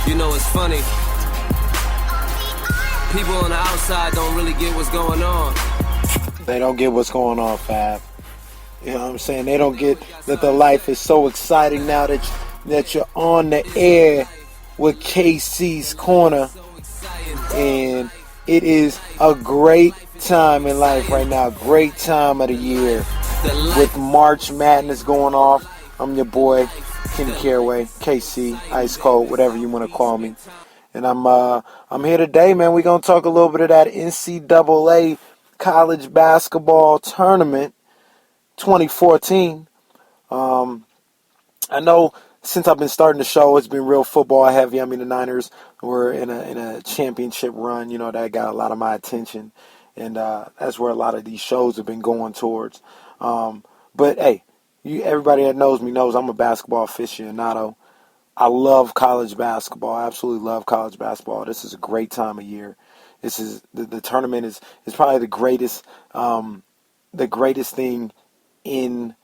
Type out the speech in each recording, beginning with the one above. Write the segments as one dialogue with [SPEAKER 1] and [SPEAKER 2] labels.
[SPEAKER 1] You know, it's funny. People on the outside don't really get what's going on.
[SPEAKER 2] They don't get what's going on, Fab. You know what I'm saying? They don't get that the life is so exciting now that you're on the air with KC's Corner. And it is a great time in life right now. Great time of the year. With March Madness going off. I'm your boy, Kenny Caraway, KC, Ice Cold, whatever you want to call me. And I'm here today, man. We're going to talk a little bit of that NCAA College Basketball Tournament 2014. I know since I've been starting the show, it's been real football heavy. I mean, the Niners were in a championship run, you know, that got a lot of my attention. And that's where a lot of these shows have been going towards. But, hey, everybody that knows me knows I'm a basketball aficionado. I love college basketball. I absolutely love college basketball. This is a great time of year. This is the tournament is probably the greatest thing in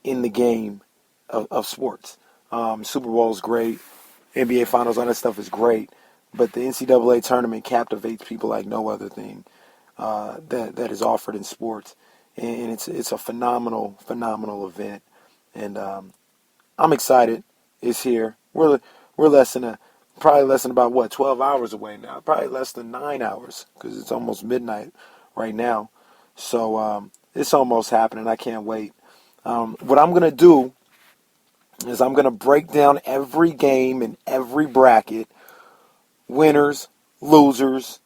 [SPEAKER 2] the game of sports. Super Bowl is great. NBA Finals, all that stuff is great. But the NCAA tournament captivates people like no other thing that is offered in sports. And it's a phenomenal event. And I'm excited. It's here. We're probably less than about 12 hours away now. Probably less than 9 hours because it's almost midnight right now. So it's almost happening. I can't wait. What I'm going to do is I'm going to break down every game in every bracket, winners, losers,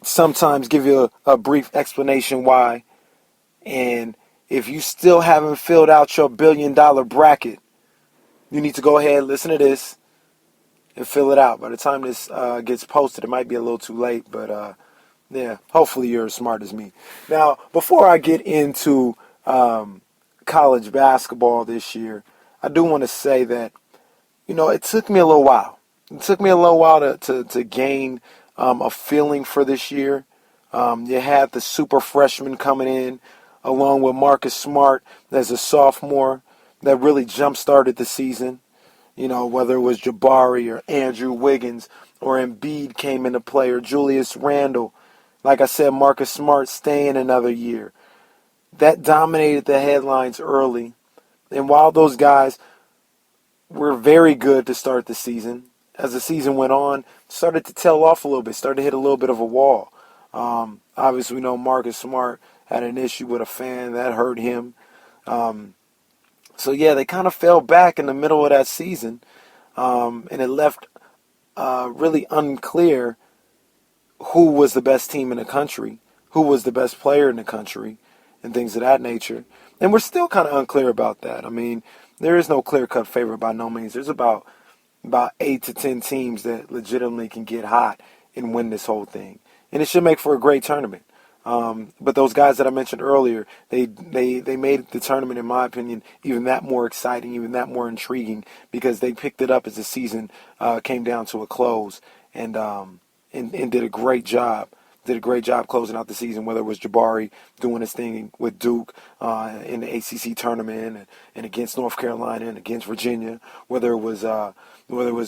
[SPEAKER 2] sometimes give you a brief explanation why. And if you still haven't filled out your $1 billion bracket, you need to go ahead, listen to this, and fill it out. By the time this gets posted, it might be a little too late, but yeah, hopefully you're as smart as me. Now, before I get into college basketball this year, I do want to say that, you know, it took me a little while. It took me a little while to gain a feeling for this year. You had the super freshman coming in, along with Marcus Smart as a sophomore, that really jump-started the season. You know, whether it was Jabari or Andrew Wiggins or Embiid came into play or Julius Randle. Like I said, Marcus Smart staying another year. That dominated the headlines early. And while those guys were very good to start the season, as the season went on, started to tail off a little bit, started to hit a little bit of a wall. Obviously, we know Marcus Smart had an issue with a fan that hurt him. So, yeah, they kind of fell back in the middle of that season, and it left really unclear who was the best team in the country, who was the best player in the country, and things of that nature. And we're still kind of unclear about that. I mean, there is no clear-cut favorite by no means. There's about 8 to 10 teams that legitimately can get hot and win this whole thing. And it should make for a great tournament. But those guys that I mentioned earlier, they made the tournament, in my opinion, even that more exciting, even that more intriguing, because they picked it up as the season came down to a close and did a great job. Did a great job closing out the season, whether it was Jabari doing his thing with Duke in the ACC tournament and against North Carolina and against Virginia, whether it was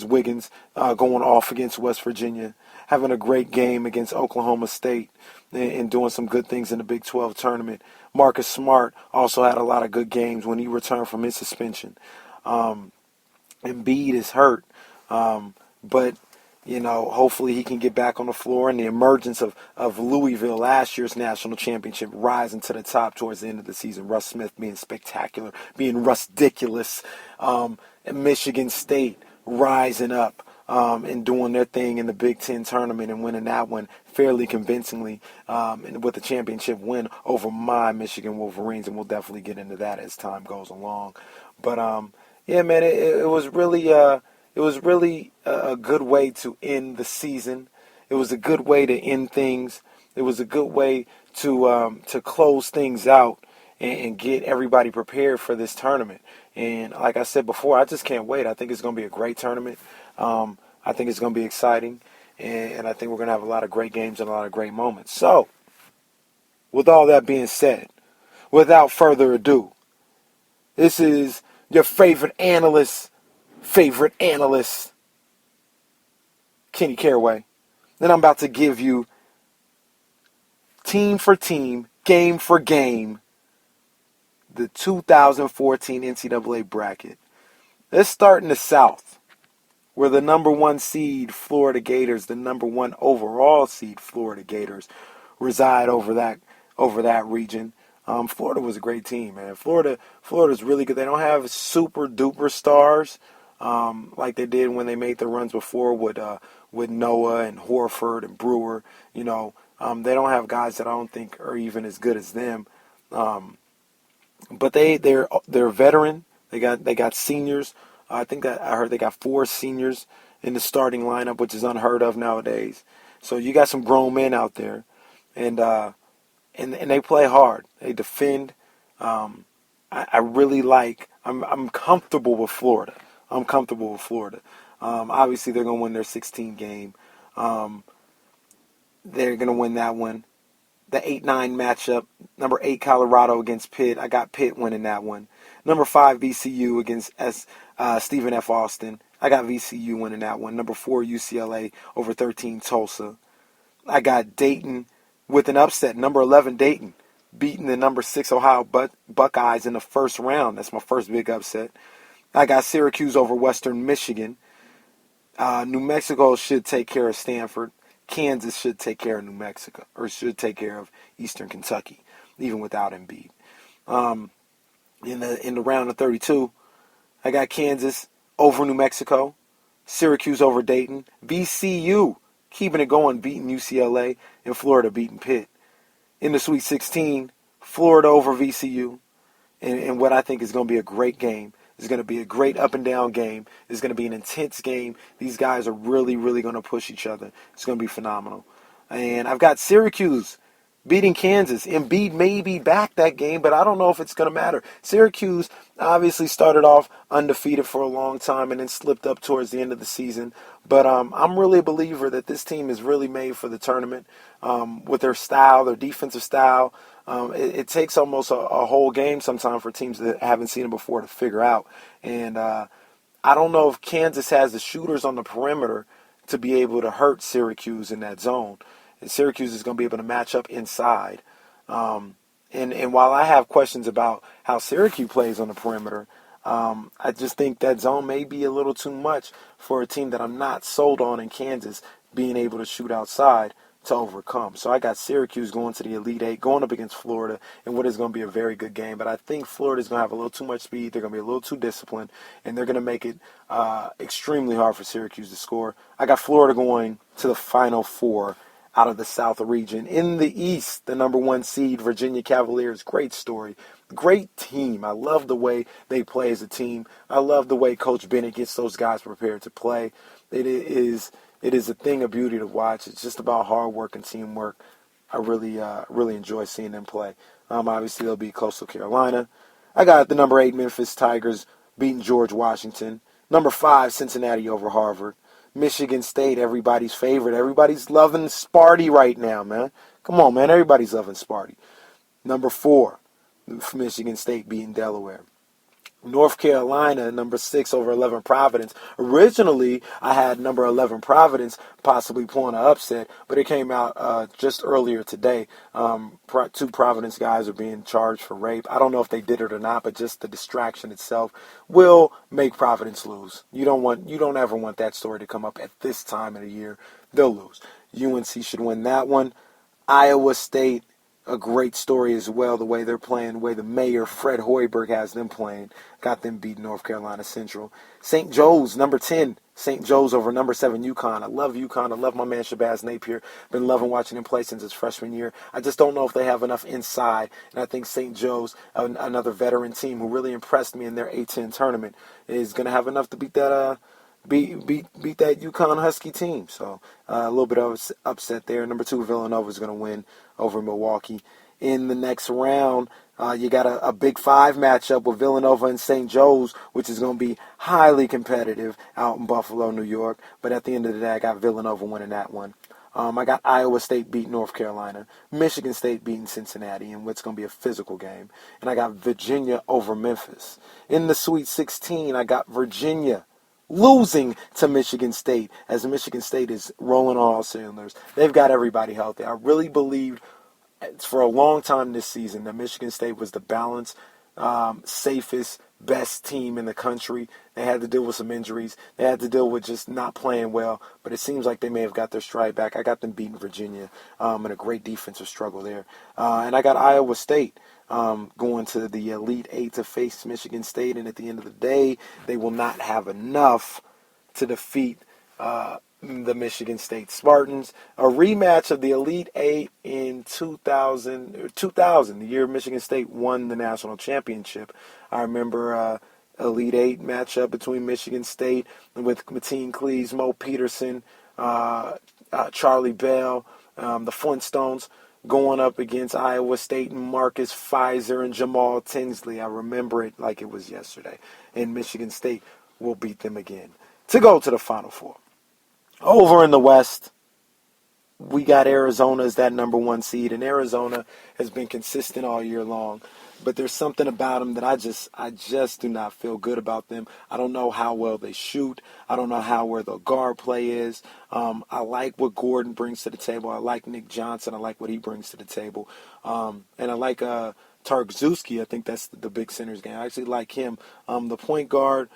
[SPEAKER 2] Wiggins going off against West Virginia, having a great game against Oklahoma State and doing some good things in the Big 12 tournament. Marcus Smart also had a lot of good games when he returned from his suspension. Embiid is hurt, but you know, hopefully he can get back on the floor. And the emergence of Louisville, last year's national championship, rising to the top towards the end of the season. Russ Smith being spectacular, being Russ-diculous. And Michigan State rising up and doing their thing in the Big Ten tournament and winning that one fairly convincingly and with a championship win over my Michigan Wolverines. And we'll definitely get into that as time goes along. But, yeah, man, it was really... It was really a good way to end the season. It was a good way to end things. It was a good way to close things out and get everybody prepared for this tournament. And like I said before, I just can't wait. I think it's going to be a great tournament. I think it's going to be exciting. And I think we're going to have a lot of great games and a lot of great moments. So, with all that being said, without further ado, this is your favorite analyst, Kenny Caraway. Then I'm about to give you team for team, game for game, the 2014 NCAA bracket. Let's start in the South, where the number one seed Florida Gators, the number one overall seed Florida Gators, reside over that region. Florida was a great team, man. Florida's really good. They don't have super duper stars like they did when they made the runs before with Noah and Horford and Brewer. They don't have guys that I don't think are even as good as them. But they're veteran. They got seniors. I think that I heard they got 4 seniors in the starting lineup, which is unheard of nowadays. So you got some grown men out there, and they play hard. They defend. I really like. I'm comfortable with Florida. Obviously, they're going to win their 16 game. They're going to win that one. The 8-9 matchup, number 8 Colorado against Pitt. I got Pitt winning that one. Number 5 VCU against Stephen F. Austin. I got VCU winning that one. Number 4 UCLA over 13 Tulsa. I got Dayton with an upset. Number 11 Dayton beating the number 6 Ohio Buckeyes in the first round. That's my first big upset. I got Syracuse over Western Michigan. New Mexico should take care of Stanford. Kansas should take care of New Mexico, or should take care of Eastern Kentucky, even without Embiid. In the round of 32, I got Kansas over New Mexico, Syracuse over Dayton, VCU keeping it going, beating UCLA, and Florida beating Pitt. In the Sweet 16, Florida over VCU, and what I think is going to be a great game. It's going to be a great up and down game. It's going to be an intense game. These guys are really, really going to push each other. It's going to be phenomenal. And I've got Syracuse beating Kansas. Embiid may be back that game, but I don't know if it's going to matter. Syracuse obviously started off undefeated for a long time and then slipped up towards the end of the season. But I'm really a believer that this team is really made for the tournament with their style, their defensive style. It takes almost a whole game sometimes for teams that haven't seen it before to figure out. And I don't know if Kansas has the shooters on the perimeter to be able to hurt Syracuse in that zone. And Syracuse is going to be able to match up inside. And while I have questions about how Syracuse plays on the perimeter, I just think that zone may be a little too much for a team that I'm not sold on in Kansas being able to shoot outside to overcome. So I got Syracuse going to the Elite Eight, going up against Florida, and what is going to be a very good game. But I think Florida is going to have a little too much speed. They're going to be a little too disciplined, and they're going to make it extremely hard for Syracuse to score. I got Florida going to the Final Four out of the South region. In the East, the number 1 seed, Virginia Cavaliers. Great story. Great team. I love the way they play as a team. I love the way Coach Bennett gets those guys prepared to play. It is a thing of beauty to watch. It's just about hard work and teamwork. I really enjoy seeing them play. Obviously, they'll be Coastal Carolina. I got the number 8 Memphis Tigers beating George Washington. Number 5 Cincinnati over Harvard. Michigan State, everybody's favorite. Everybody's loving Sparty right now, man. Come on, man. Everybody's loving Sparty. Number 4, Michigan State beating Delaware. North Carolina, number 6 over 11 Providence. Originally, I had number 11 Providence possibly pulling an upset, but it came out just earlier today. 2 Providence guys are being charged for rape. I don't know if they did it or not, but just the distraction itself will make Providence lose. You don't ever want that story to come up at this time of the year. They'll lose. UNC should win that one. Iowa State, a great story as well, the way they're playing, the way the mayor, Fred Hoiberg, has them playing. Got them beating North Carolina Central. St. Joe's, number 10. St. Joe's over number 7 UConn. I love UConn. I love my man Shabazz Napier. Been loving watching him play since his freshman year. I just don't know if they have enough inside. And I think St. Joe's, another veteran team who really impressed me in their A-10 tournament, is going to have enough to beat that beat that UConn Husky team. So a little bit of upset there. Number 2 Villanova is going to win over Milwaukee. In the next round, you got a Big 5 matchup with Villanova and St. Joe's, which is going to be highly competitive out in Buffalo, New York. But at the end of the day, I got Villanova winning that one. I got Iowa State beating North Carolina, Michigan State beating Cincinnati in what's going to be a physical game. And I got Virginia over Memphis. In the Sweet 16, I got Virginia losing to Michigan State as Michigan State is rolling on all cylinders. They've got everybody healthy. I really believed for a long time this season that Michigan State was the balanced, safest, best team in the country. They had to deal with some injuries. They had to deal with just not playing well, but it seems like they may have got their stride back. I got them beating Virginia in a great defensive struggle there. And I got Iowa State going to the Elite Eight to face Michigan State, and at the end of the day, they will not have enough to defeat the Michigan State Spartans. A rematch of the Elite Eight in 2000, the year Michigan State won the national championship. I remember Elite Eight matchup between Michigan State with Mateen Cleaves, Mo Peterson, Charlie Bell, the Flintstones, going up against Iowa State and Marcus Fizer and Jamal Tinsley. I remember it like it was yesterday. And Michigan State will beat them again to go to the Final Four. Over in the West, we got Arizona as that number one seed, and Arizona has been consistent all year long. But there's something about them that I just do not feel good about them. I don't know how well they shoot. I don't know where the guard play is. I like what Gordon brings to the table. I like Nick Johnson. I like what he brings to the table. And I like Tarczewski. I think that's the big center's game. I actually like him. The point guard,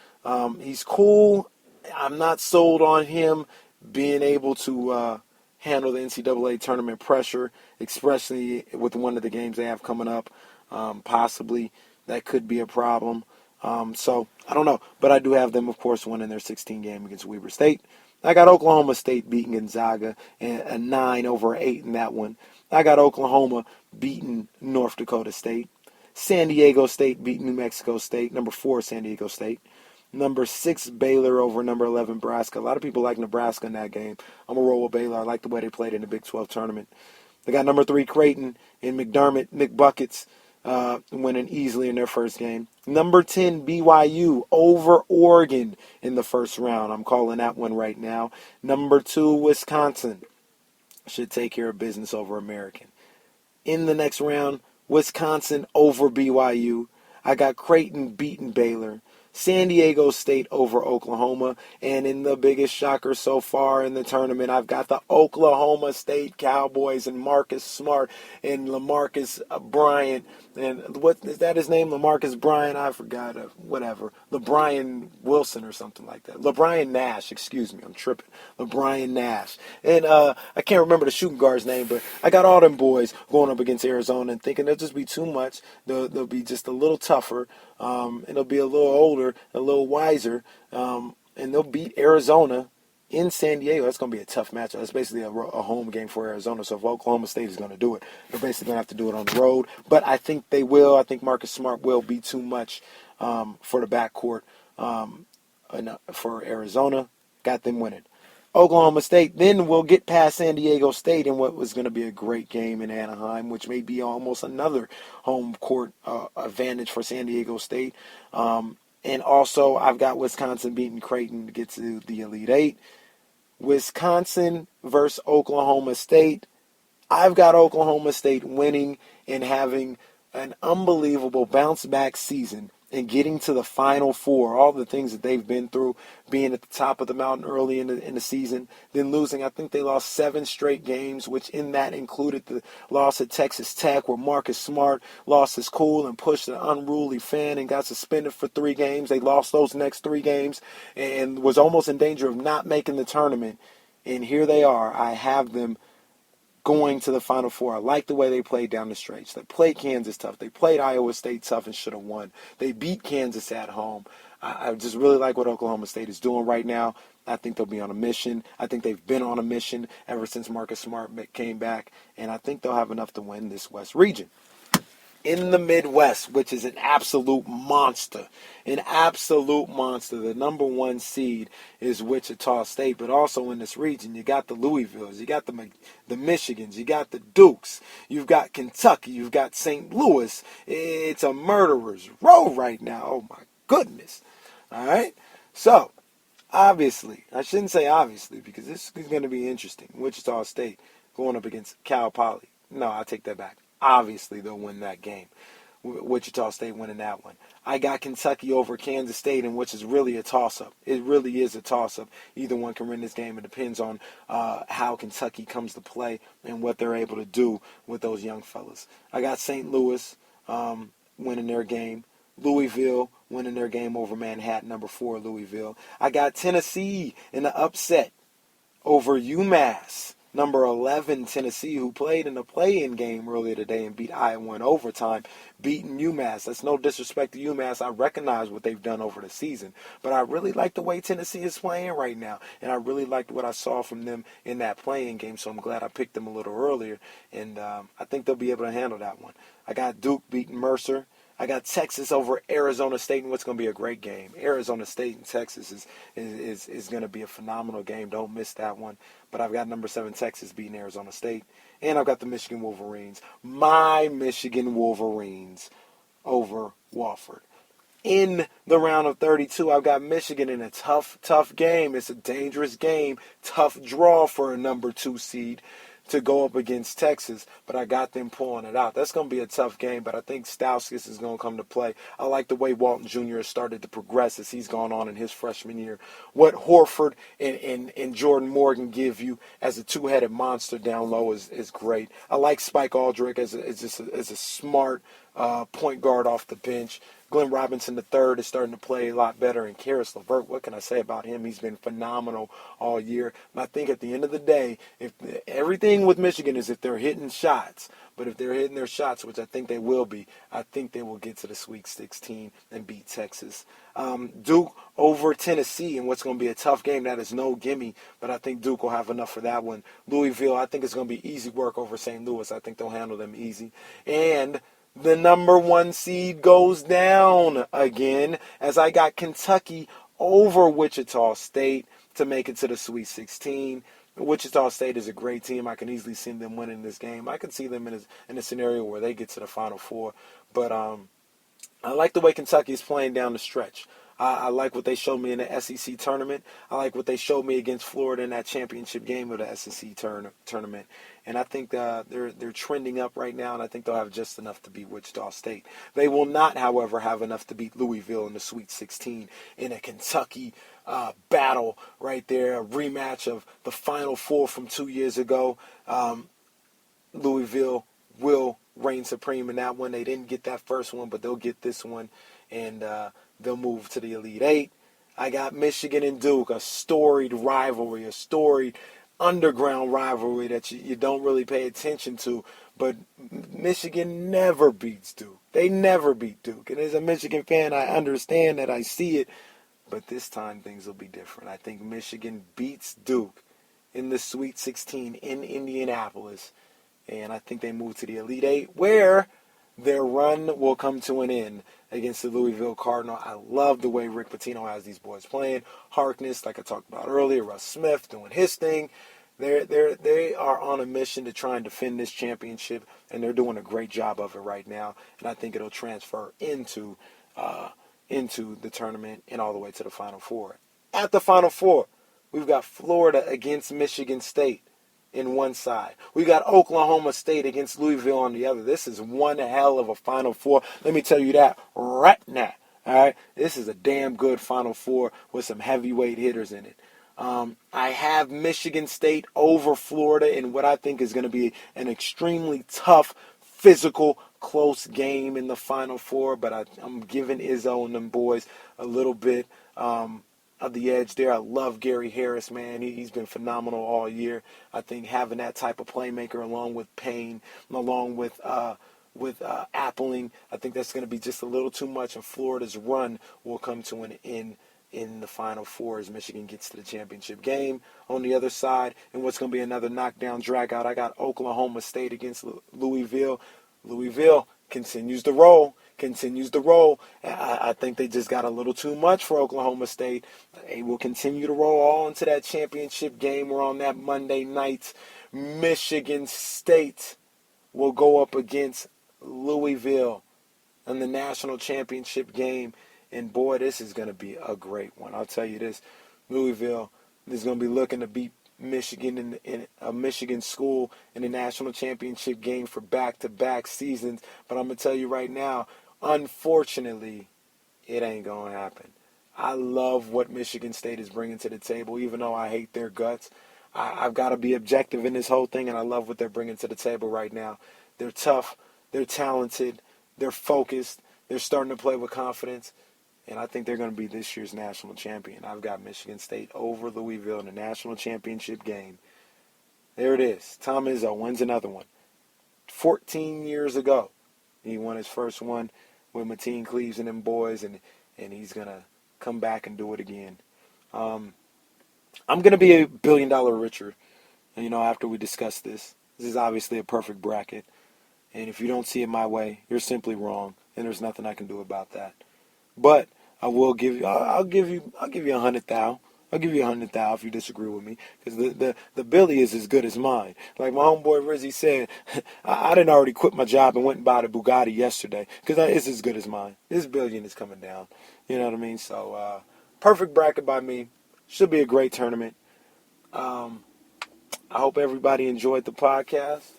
[SPEAKER 2] he's cool. I'm not sold on him being able to handle the NCAA tournament pressure, especially with one of the games they have coming up. Possibly that could be a problem. So I don't know, but I do have them, of course, winning their 16 game against Weber State. I got Oklahoma State beating Gonzaga, and a 9-8 in that one. I got Oklahoma beating North Dakota State. San Diego State beating New Mexico State. Number 4, San Diego State. Number 6, Baylor over number 11, Nebraska. A lot of people like Nebraska in that game. I'm going to roll with Baylor. I like the way they played in the Big 12 tournament. They got number 3, Creighton, and McDermott, Nick Buckets, winning easily in their first game. Number 10, BYU over Oregon in the first round. I'm calling that one right now. Number 2, Wisconsin should take care of business over American. In the next round, Wisconsin over BYU. I got Creighton beating Baylor. San Diego State over Oklahoma. And in the biggest shocker so far in the tournament, I've got the Oklahoma State Cowboys and Marcus Smart and LaMarcus Bryant. And what is that his name? LaMarcus Bryant? I forgot. Whatever. LeBrian Wilson or something like that. LeBrian Nash. Excuse me. I'm tripping. LeBrian Nash. And I can't remember the shooting guard's name, but I got all them boys going up against Arizona and thinking they'll just be too much. They'll be just a little tougher. And they'll be a little older, a little wiser, and they'll beat Arizona in San Diego. That's going to be a tough matchup. That's basically a home game for Arizona. So if Oklahoma State is going to do it, they're basically going to have to do it on the road. But I think they will. I think Marcus Smart will be too much for the backcourt for Arizona. Got them winning. Oklahoma State then will get past San Diego State in what was going to be a great game in Anaheim, which may be almost another home court advantage for San Diego State. And also, I've got Wisconsin beating Creighton to get to the Elite Eight. Wisconsin versus Oklahoma State. I've got Oklahoma State winning and having an unbelievable bounce-back season and getting to the Final Four, all the things that they've been through, being at the top of the mountain early in the season, then losing. I think they lost 7 straight games, which in that included the loss at Texas Tech where Marcus Smart lost his cool and pushed an unruly fan and got suspended for 3 games. They lost those next 3 games and was almost in danger of not making the tournament. And here they are. I have them going to the Final Four. I like the way they played down the stretch. They played Kansas tough. They played Iowa State tough and should have won. They beat Kansas at home. I just really like what Oklahoma State is doing right now. I think they'll be on a mission. I think they've been on a mission ever since Marcus Smart came back, and I think they'll have enough to win this West region. In the Midwest, which is an absolute monster. The number 1 seed is Wichita State, but also in this region, you got the Louisvilles, you got the Michigans, you got the Dukes, you've got Kentucky, you've got St. Louis. It's a murderer's row right now. Oh, my goodness. All right? So, obviously, I shouldn't say obviously because this is going to be interesting. Wichita State going up against Cal Poly. No, I take that back. Obviously, they'll win that game. Wichita State winning that one. I got Kentucky over Kansas State, in which is really a toss-up. It really is a toss-up. Either one can win this game. It depends on how Kentucky comes to play and what they're able to do with those young fellas. I got St. Louis winning their game. Louisville winning their game over Manhattan, number 4 Louisville. I got Tennessee in the upset over UMass, number 11 Tennessee, who played in the play-in game earlier today and beat Iowa in overtime, beating UMass. That's no disrespect to UMass. I recognize what they've done over the season, but I really like the way Tennessee is playing right now, and I really liked what I saw from them in that play-in game, so I'm glad I picked them a little earlier, and I think they'll be able to handle that one. I got Duke beating Mercer. I got Texas over Arizona State in what's going to be a great game. Arizona State and Texas is going to be a phenomenal game. Don't miss that one. But I've got number 7 Texas beating Arizona State. And I've got the Michigan Wolverines. My Michigan Wolverines over Wofford. In the round of 32, I've got Michigan in a tough game. It's a dangerous game. Tough draw for a number 2 seed to go up against Texas, but I got them pulling it out. That's going to be a tough game, but I think Stauskas is going to come to play. I like the way Walton Jr. has started to progress as he's gone on in his freshman year. What Horford and Jordan Morgan give you as a two-headed monster down low is great. I like Spike Aldrich as a smart point guard off the bench. Glenn Robinson III is starting to play a lot better. And Karis LeVert, what can I say about him? He's been phenomenal all year. And I think at the end of the day, if everything with Michigan is if they're hitting shots, but if they're hitting their shots, which I think they will be, I think they will get to the Sweet 16 and beat Texas. Duke over Tennessee in what's going to be a tough game. That is no gimme, but I think Duke will have enough for that one. Louisville, I think it's going to be easy work over St. Louis. I think they'll handle them easy. And the number 1 seed goes down again as I got Kentucky over Wichita State to make it to the Sweet 16. Wichita State is a great team. I can easily see them winning this game. I can see them in a scenario where they get to the Final Four. But I like the way Kentucky is playing down the stretch. I like what they showed me in the SEC tournament. I like what they showed me against Florida in that championship game of the SEC tournament. And I think they're trending up right now, and I think they'll have just enough to beat Wichita State. They will not, however, have enough to beat Louisville in the Sweet 16 in a Kentucky battle right there, a rematch of the Final Four from 2 years ago. Louisville will reign supreme in that one. They didn't get that first one, but they'll get this one, and they'll move to the Elite Eight. I got Michigan and Duke, a storied rivalry, a storied underground rivalry that you don't really pay attention to, but Michigan never beats Duke. They never beat Duke. And as a Michigan fan, I understand that, I see it, but this time things will be different. I think Michigan beats Duke in the Sweet 16 in Indianapolis, and I think they move to the Elite Eight, where their run will come to an end against the Louisville Cardinal. I love the way Rick Pitino has these boys playing. Harkness, like I talked about earlier, Russ Smith doing his thing. They are on a mission to try and defend this championship, and they're doing a great job of it right now. And I think it'll transfer into the tournament and all the way to the Final Four. At the Final Four, we've got Florida against Michigan State in one side. We got Oklahoma State against Louisville on the other. This is one hell of a Final Four. Let me tell you that right now. All right, this is a damn good Final Four with some heavyweight hitters in it. I have Michigan State over Florida in what I think is going to be an extremely tough, physical, close game in the Final Four. But I'm giving Izzo and them boys a little bit of the edge there. I love Gary Harris, man. He's been phenomenal all year. I think having that type of playmaker along with Payne, along with Appling, I think that's going to be just a little too much, and Florida's run will come to an end in the Final Four as Michigan gets to the championship game. On the other side, and what's going to be another knockdown dragout, I got Oklahoma State against Louisville. Louisville continues to roll. I think they just got a little too much for Oklahoma State. They will continue to roll all into that championship game. We're on that Monday night. Michigan State will go up against Louisville in the national championship game. And boy, this is going to be a great one. I'll tell you this. Louisville is going to be looking to beat Michigan in a Michigan school in the national championship game for back-to-back seasons. But I'm going to tell you right now, unfortunately, it ain't going to happen. I love what Michigan State is bringing to the table, even though I hate their guts. I've got to be objective in this whole thing, and I love what they're bringing to the table right now. They're tough. They're talented. They're focused. They're starting to play with confidence. And I think they're going to be this year's national champion. I've got Michigan State over Louisville in the national championship game. There it is. Tom Izzo wins another one. 14 years ago, he won his first one with Mateen Cleaves and them boys, and he's going to come back and do it again. I'm going to be $1 billion richer, after we discuss this. This is obviously a perfect bracket. And if you don't see it my way, you're simply wrong, and there's nothing I can do about that. But I will give you. I'll give you 100,000. I'll give you 100,000 if you disagree with me, because the Billy is as good as mine. Like my homeboy Rizzy said, I didn't already quit my job and went and bought a Bugatti yesterday, because it's as good as mine. This billion is coming down. You know what I mean? So perfect bracket by me. Should be a great tournament. I hope everybody enjoyed the podcast.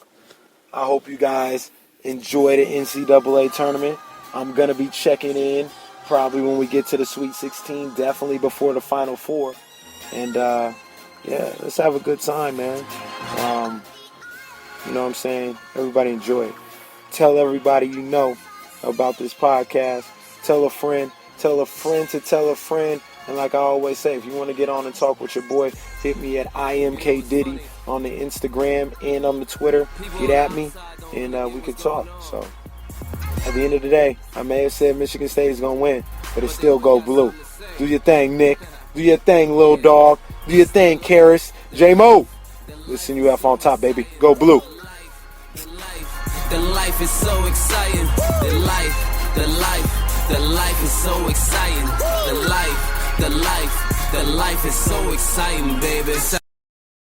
[SPEAKER 2] I hope you guys enjoy the NCAA tournament. I'm going to be checking in probably when we get to the Sweet 16, definitely before the Final Four. And, let's have a good time, man. You know what I'm saying? Everybody enjoy it. Tell everybody you know about this podcast. Tell a friend. Tell a friend to tell a friend. And like I always say, if you want to get on and talk with your boy, hit me at IMKDiddy on the Instagram and on the Twitter. Get at me, and we could talk. So, at the end of the day, I may have said Michigan State is going to win, but it still go blue. Do your thing, Nick. Do your thing, little dog. Do your thing, Karis. J-Mo. Listen you up on top, baby. Go blue.
[SPEAKER 1] The life is so exciting. The life is so exciting. The life is so exciting, baby.